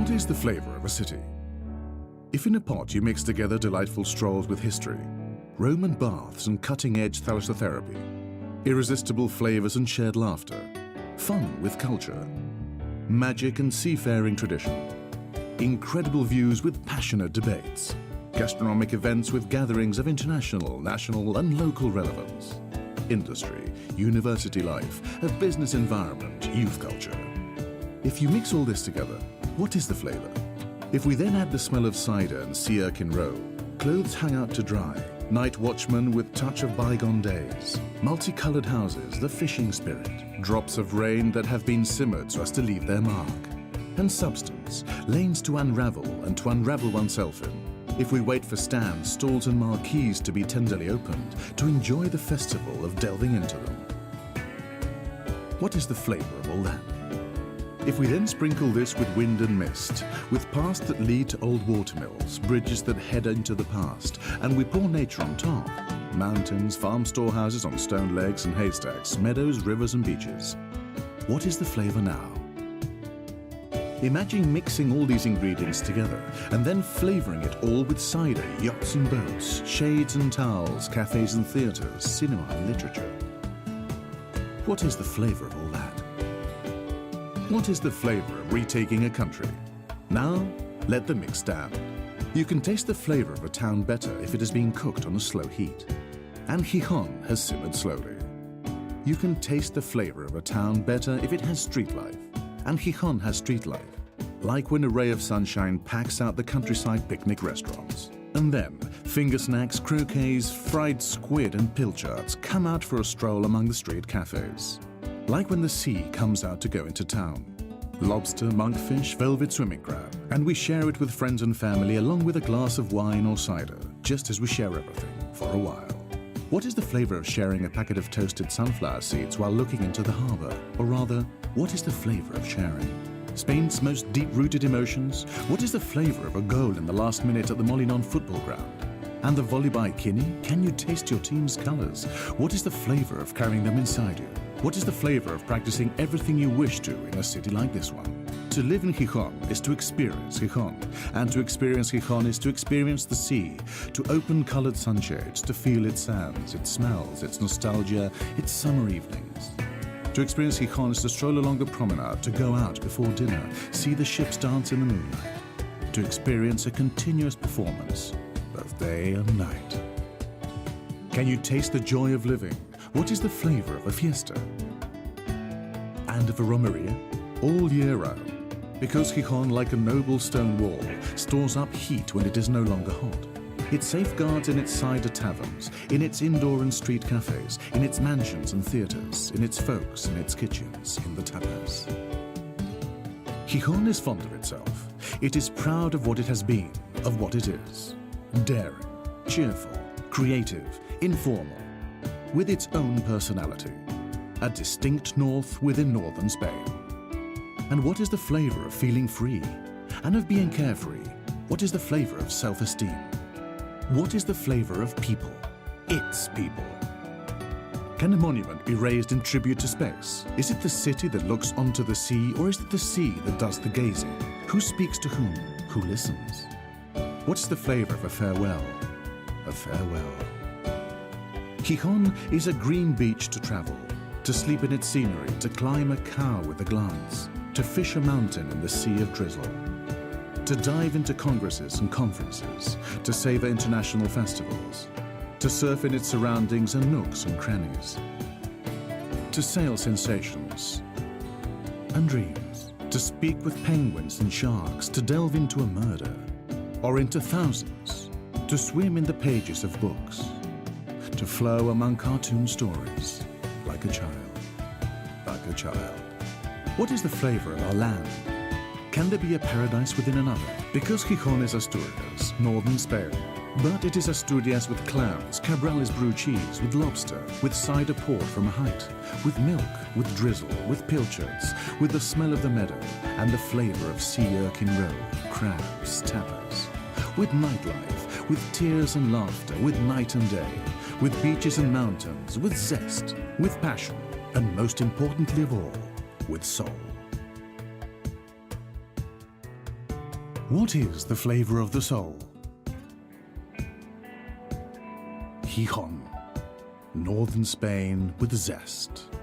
What is the flavour of a city? If in a pot you mix together delightful strolls with history, Roman baths and cutting-edge thalassotherapy, irresistible flavours and shared laughter, fun with culture, magic and seafaring tradition, incredible views with passionate debates, gastronomic events with gatherings of international, national and local relevance, industry, university life, a business environment, youth culture. If you mix all this together, what is the flavour? If we then add the smell of cider and sea urchin roe, clothes hang out to dry, night watchmen with touch of bygone days, multicoloured houses, the fishing spirit, drops of rain that have been simmered so as to leave their mark, and substance, lanes to unravel and to unravel oneself in. If we wait for stands, stalls and marquees to be tenderly opened, to enjoy the festival of delving into them. What is the flavour of all that? If we then sprinkle this with wind and mist, with paths that lead to old watermills, bridges that head into the past, and we pour nature on top, mountains, farm storehouses on stone legs and haystacks, meadows, rivers and beaches. What is the flavour now? Imagine mixing all these ingredients together and then flavouring it all with cider, yachts and boats, shades and towels, cafes and theatres, cinema and literature. What is the flavour of all that? What is the flavour of retaking a country? Now, let the mix stand. You can taste the flavour of a town better if it has been cooked on a slow heat. And Gijon has simmered slowly. You can taste the flavour of a town better if it has street life. And Gijon has street life, like when a ray of sunshine packs out the countryside picnic restaurants. And then, finger snacks, croquets, fried squid and pilchards come out for a stroll among the street cafes. Like when the sea comes out to go into town. Lobster, monkfish, velvet swimming crab. And we share it with friends and family along with a glass of wine or cider, just as we share everything, for a while. What is the flavour of sharing a packet of toasted sunflower seeds while looking into the harbour? Or rather, what is the flavour of sharing? Spain's most deep-rooted emotions? What is the flavour of a goal in the last minute at the Molinón football ground? And the volley kini? Can you taste your team's colours? What is the flavour of carrying them inside you? What is the flavour of practicing everything you wish to in a city like this one? To live in Gijon is to experience Gijon, and to experience Gijon is to experience the sea, to open coloured sunshades, to feel its sands, its smells, its nostalgia, its summer evenings. To experience Gijon is to stroll along the promenade, to go out before dinner, see the ships dance in the moonlight. To experience a continuous performance, both day and night. Can you taste the joy of living? What is the flavour of a fiesta? And of a romeria? All year round. Because Gijon, like a noble stone wall, stores up heat when it is no longer hot. It safeguards in its cider taverns, in its indoor and street cafes, in its mansions and theatres, in its folks, in its kitchens, in the tapas. Gijon is fond of itself. It is proud of what it has been, of what it is. Daring, cheerful, creative, informal, with its own personality. A distinct north within northern Spain. And what is the flavour of feeling free? And of being carefree? What is the flavour of self-esteem? What is the flavour of people? Its people. Can a monument be raised in tribute to space? Is it the city that looks onto the sea, or is it the sea that does the gazing? Who speaks to whom? Who listens? What's the flavour of a farewell? A farewell. Gijon is a green beach to travel, to sleep in its scenery, to climb a cow with a glance, to fish a mountain in the sea of drizzle, to dive into congresses and conferences, to savour international festivals, to surf in its surroundings and nooks and crannies, to sail sensations and dreams, to speak with penguins and sharks, to delve into a murder, or into thousands, to swim in the pages of books, to flow among cartoon stories, like a child, like a child. What is the flavour of our land? Can there be a paradise within another? Because Gijon is Asturias, northern Spain. But it is Asturias with clams, Cabrales brew cheese, with lobster, with cider poured from a height, with milk, with drizzle, with pilchards, with the smell of the meadow, and the flavour of sea urchin roe, crabs, tapas. With nightlife, with tears and laughter, with night and day, with beaches and mountains, with zest, with passion, and most importantly of all, with soul. What is the flavour of the soul? Gijon, northern Spain with zest.